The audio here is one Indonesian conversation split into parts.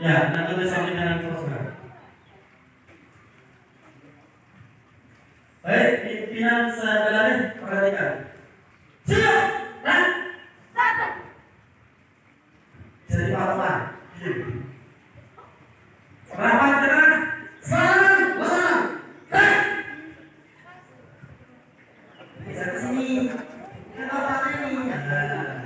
Ya, nanti bersama dengan program. Baik, pimpinan sebelah perhatikan. Siap, dan Satu. jadi pahlawan. Rapat dengan salam wassalam. Bisa ke sini. Kenapa ini? Nah.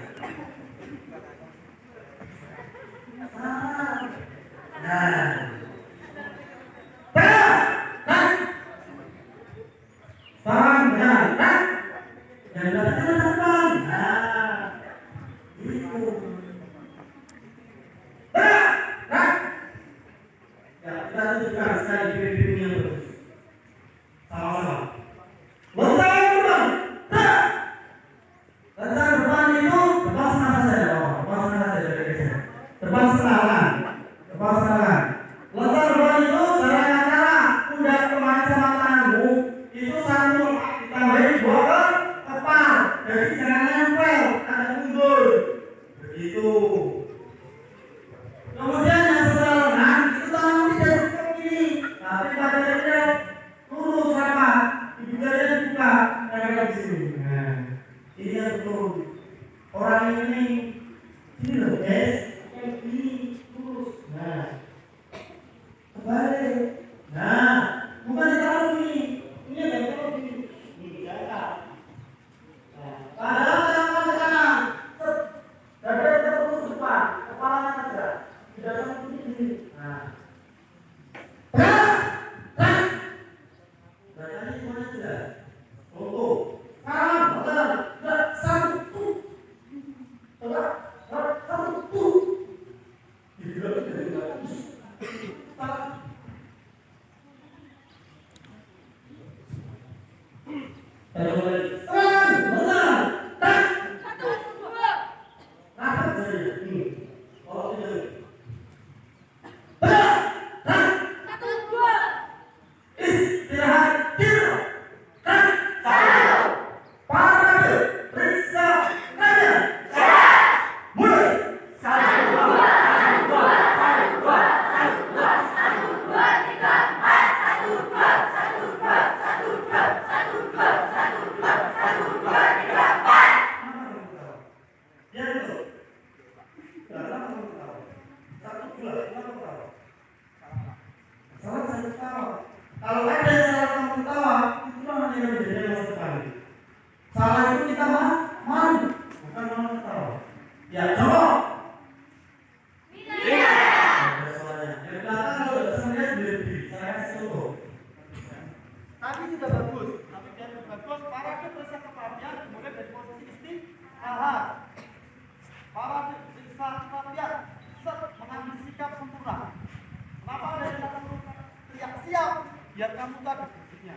Biar kamu tahu berikutnya.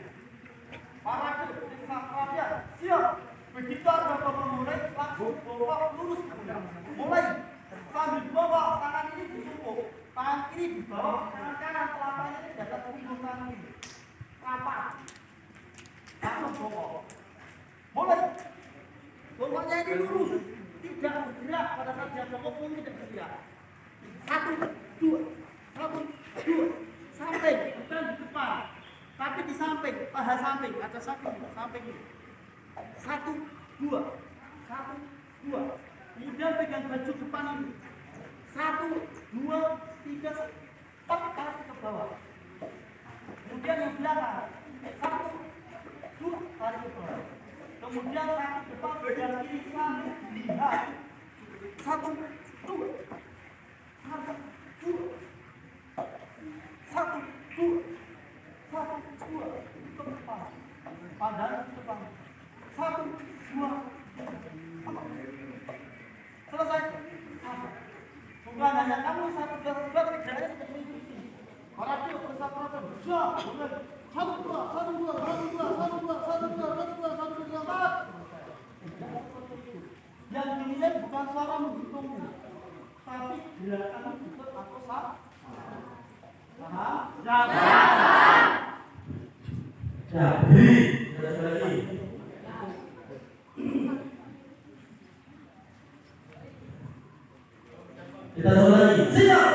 Para kesatria siap. Begitu ada memulai langsung bawa lurus mulai sambil bawa tangan ini disumpuk, tangan kiri dibawa tangan kanan, telapaknya ini dapat punggung tangan ini. Rapat. Langsung bawa. Mulai. Bawanya ini lurus, tidak bergerak pada saat dia bawa pun tidak bergerak. 1, 2, 1, 2. Samping, bukan di depan, tapi di samping, paha samping, ada samping ini. 1, 2, 1, 2. Kemudian pegang baju depan ini. 1, 2, 3, 4 tarik ke bawah. Kemudian yang belakang. 1, 2 tarik ke bawah. Kemudian kaki depan pegang kiri sambil lihat. 1, 2, 1, 2. 1, 2, 1, 2 ke depan, pandang ke depan. 1, 2, selesai. Bukan hanya kamu 1, 2, 3 kerjanya seperti itu. Para itu bersatu bersatu. 1, 2, 1, 2, 1, 2, 1, 2, 1, 2, 1, 2, 4. Yang dinilai bukan suara menghitungmu, tapi gerakan ikut atau salah. Kita mulai. Siap.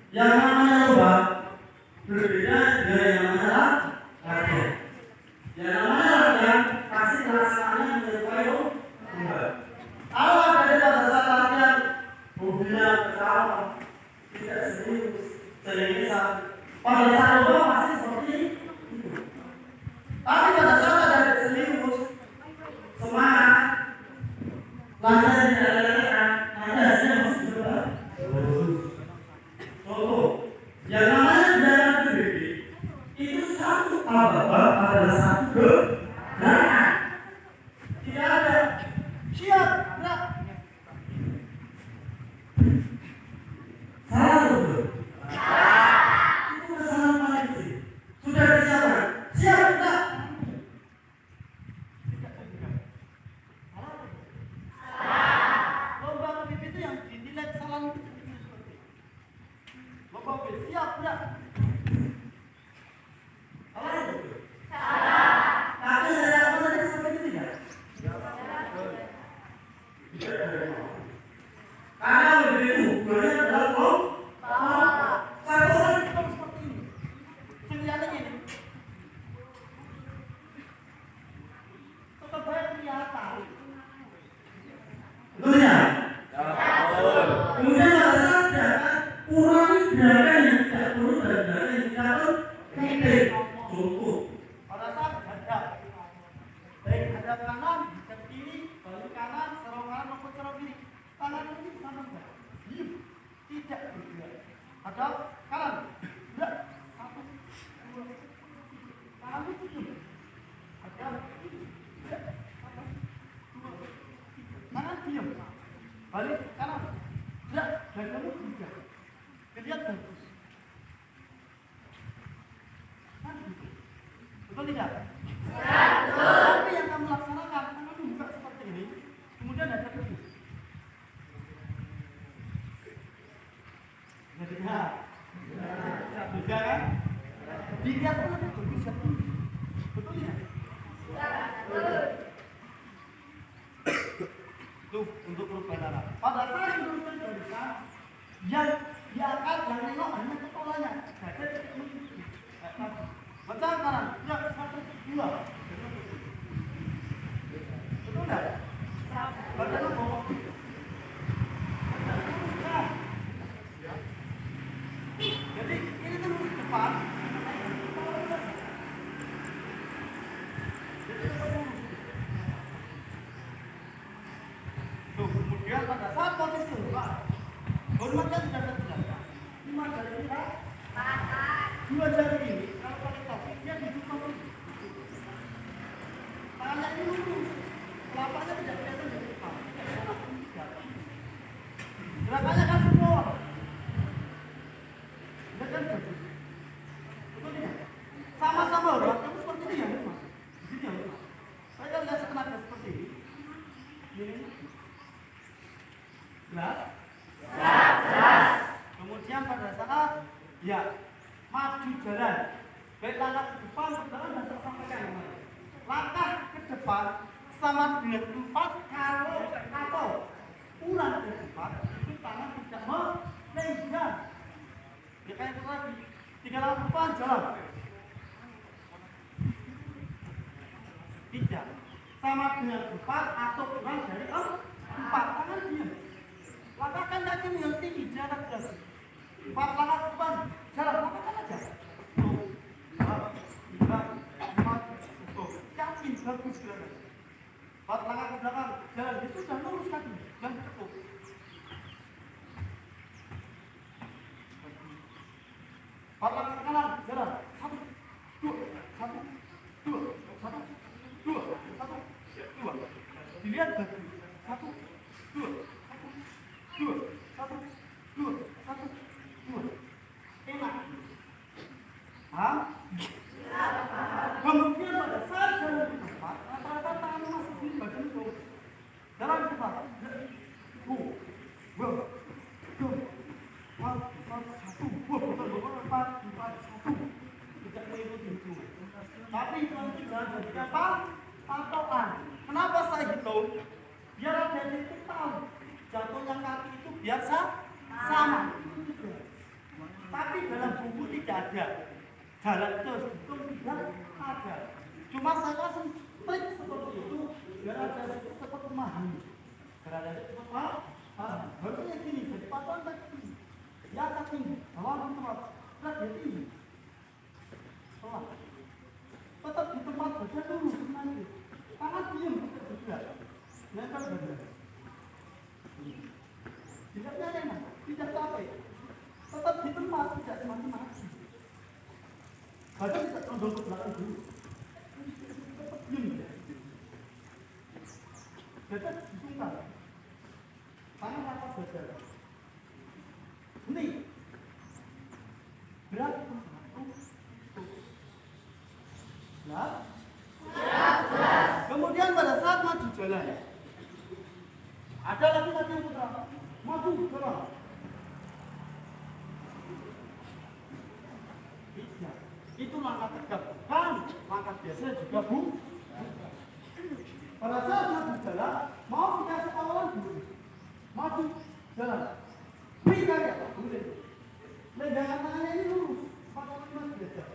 Yang namanya lomba berbeda dengan yang namanya latihan. Yang namanya latihan pasti pelaksanaannya menyerupai lomba. Kalau ada pada saat latihan hobinya ketawa, tidak serius, ceria, pada saat lomba pasti seperti itu. Tapi pada saat ada serius, semangat, latihan tidak latihan, nanti hasilnya masih berubah. Contoh, yang namanya jalan PBB itu satu ababa adalah satu gerakan. Tidak ada siap gerak. Salah betul. Itu kesalahan paling kecil. Sudah disiapkan. Siap gerak. Lomba PBB itu yang dinilai kesalahan itu seperti itu. Lomba PBB siap gerak. Salah betul. Tapi saya lakukan tadi seperti itu tidak? Karena lebih hubungannya adalah satu orang Itu seperti ini. Pilihannya ini. Tetap baik kelihatan. betul ya? Kemudian pada saat gerakan kurangi gerakan yang tidak perlu dan gerakan yang tidak penting. Contoh, Pada saat hadap, baik hadap kanan, hadap kiri, balik kanan, serong kanan maupun serong kiri, tangan kiri sama enggak? Diam, tidak bergerak. Hadap kanan, gerak, 1, 2, 3. Tangan itu diam. Hadap kiri, gerak, 1, 2, 3. Tangan diam. Balik kanan, gerak, dan kamu juga. Kelihatan bagus. Kan gitu. Betul tidak? Tapi yang kamu laksanakan, kamu buka seperti ini, kemudian ada kedua. Jadinya, beda kan? Dilihat pun ada bagus ya. Betul tidak? Tuh untuk perubahan arah. Pada saat meluruskan barisan, yang diangkat yang nengok hanya kepalanya. Dada tidak menuju. Baca kanan, gerak 1, 2. Betul tidak? Badannya bawah. Jadi ini tuh lurus depan. Jadi lurus. Tuh, kemudian pada saat posisi hormat, hormatnya sudah saya jelaskan. 5 jari kita, 2 jari ini. Kalau pakai topi, dia duduk lurus. Tangannya ini lurus, telapaknya tidak kelihatan dari depan. Gerakannya kan semua. Gerakan bagus. Betul tidak? Sama-sama hormat, kamu seperti ini ya, Mas. Begini ya, Mas. Saya kan lihat tenaga seperti ini. Ini. Jelas? Jelas. Kemudian pada saat ya maju jalan, baik langkah ke depan, ke belakang dan sampaikan. Langkah ke depan sama dengan 4 kalau atau ulang ke depan itu tangan tidak melenggang. Ya kayak itu tadi, 3 langkah ke depan jalan. Tidak sama dengan 4 atau kurang dari 4 tangan diam. Langkahkan kaki yang tinggi, jarak jelas. 4 langkah ke depan, jalan, langkahkan aja. 2, 3, 4, tuh, yakin bagus gerakan. 4 langkah ke belakang, jalan, itu sudah lurus kaki, dan cukup. 4 langkah ke kanan, jalan, 1, 2, 1, 2, 1, 2, 1, 2. Dilihat bagus, 1, 2, 1, 2, 1, 2, 1, 2. Enak. Hah? Kemudian pada saat jalan di tempat, rata-rata tangan masuk di bagian bawah. Jalan di tempat. 2, 1. Tidak mengikuti hitungan. Tapi itu jangan jadikan patokan. Kenapa saya hitung? Biar ada titik tahu jatuhnya kaki itu biasa sama. jalan terus itu tidak ada. Cuma saya strict seperti itu biar ada cepat memahami. Biar ada cepat paham. Harusnya gini, jadi patokan tadi ya tapi awal tempat berat tinggi. Salah. Tetap di tempat baca dulu nanti. Tangan diam juga. Nempel badan. Tidak enak, tidak capek. Tetap di tempat, tidak semacam-macam. Badan tidak condong ke belakang dulu. Tetap diam. Badan disungkan. Tangan rapat badan. Ini berat. Kemudian pada saat maju jalan, ada laki-laki yang putra maju jalan. Itu langkah tegap, kan? Langkah biasa juga bu. Pada saat maju jalan, mau dikasih kawan dulu, maju jalan. Beri karya, boleh. Legangan tangannya ini lurus, 45 derajat.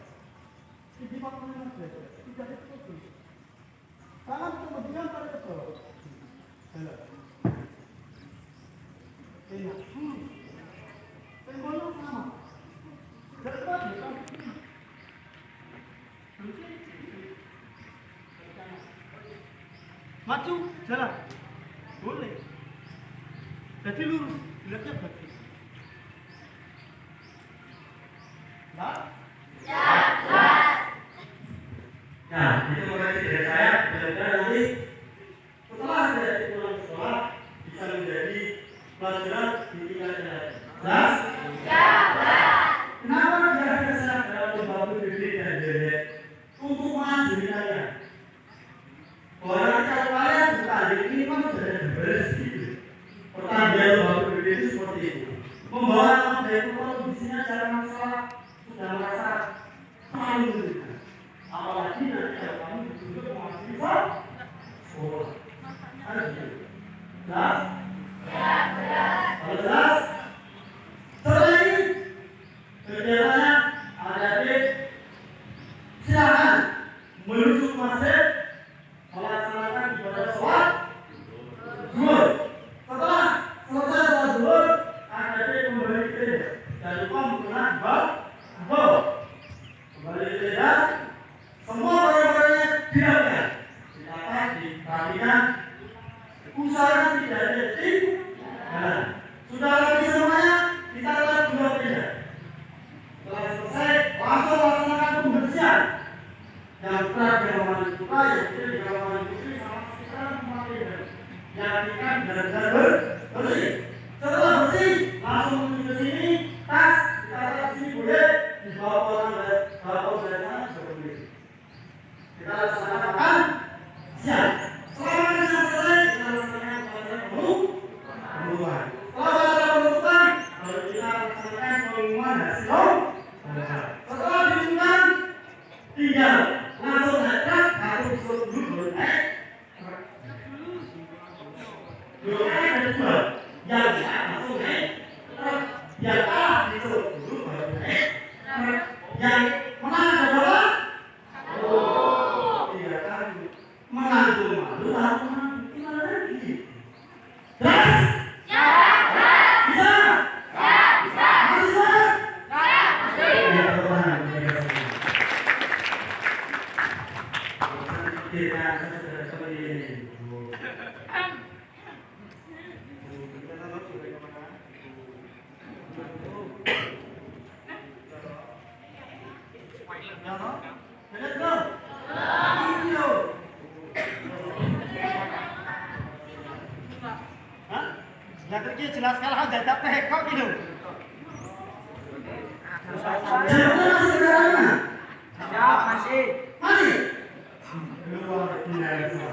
Di 45 derajat, tidak ditutup. Tangan kemudian tarik ke bawah. Jalan. Enak, lurus. Temponya sama. Dekat, dekat. Maju, jalan. Boleh. Jadi lurus, dilihatnya bagus. Nah, itu makanya dari saya mudah-mudahan nanti setelah dari pulang sekolah bisa menjadi pelajaran di tingkat yang lain. Jelas? Kenapa tidak bisa dalam membangun diri dan diri untuk mengajari kalian? Bahwa nanti kalau kalian bertanding ini kan sudah ada beres gitu. Pertandingan membangun diri itu seperti itu. Membawa nama dari kondisinya cara masalah sudah merasa paling menderita. Apalagi nanti kalau kamu dituntut menghadapi sekolah. Harus gitu. Jelas? Kalau jelas? Setelah ini kegiatannya ada di silakan menuju masjid melaksanakan ibadah sholat zuhur. Setelah selesai sholat zuhur ada di kembali ke tenda. Jangan lupa menggunakan bau. Kembali ke tenda. Semua barang-barangnya dirapikan, dirapikan, usahakan tidak ada jalan. Sudah rapi semuanya, kita taruh dua tenda. Setelah selesai, langsung laksanakan pembersihan. Yang berat di kamar mandi putra, yang kecil di kamar mandi putri, sama sekitar kamar tenda. Jadikan benar-benar bersih. Setelah bersih, langsung menuju ke sini, tas kita taruh di sini boleh, dibawa pulang dari sana boleh. Kita laksanakan siap. Selama kita selesai, kita laksanakan pelajaran pengumuman. Setelah pelajaran pengumuman, lalu kita laksanakan pengumuman hasil. Setelah diumumkan, tinggal langsung hadap atau disuruh dulu naik. Dulu naik ada dua. Yang bisa langsung naik. Yang kalah disuruh dulu baru naik. Yang menang ada berapa? Menantu malu, lalu menantu gimana lagi? Jelas? Ya, jelas. Bisa? Ya, bisa. Masih bisa? Ya, masih. Ya, Tuhan. Kita sudah seperti ini. Let's go. Video. Yang tadi jelas kalau ada capek kok gitu. Siap, masih. Masih. Luar biasa.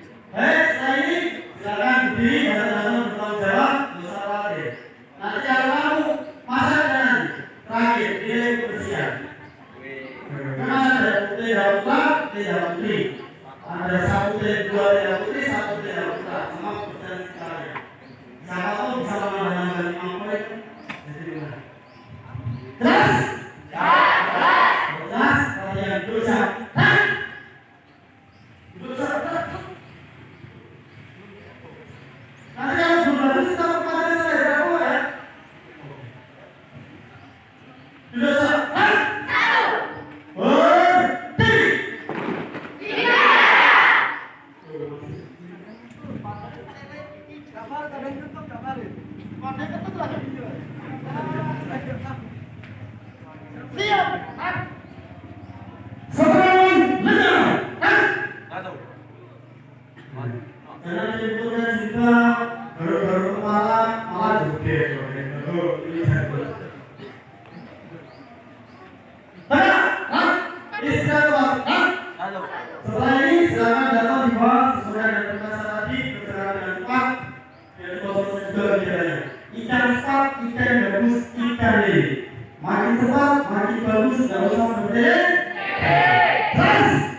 Setelah ini silakan berdiri dan langsung bertanggung jawab, dosa khawatir. Nanti kalau kamu masak dan terakhir dia kebersihan. Karena ada putih dan putih. Ada satu dari dua tidak putih, satu tidak putra, sama kebersihan sekarang. Siapa tahu bisa menambahkan 5 poin, jadi gimana? Kamar kadang tutup kamar. Kadang tutup lagi video. Siap. Sekarang menang. Satu. Jangan sebutnya juga baru-baru kemarin malah joget. Ini satu. Istirahat. Satu. Setelah ini silakan datang di bawah sesuai dengan permasalahan tadi bergerak dengan cepat dan proses juga bicaranya. Ikan cepat, ikan bagus, ikan lele. Makin cepat, makin bagus, gak usah berdiri. Terus.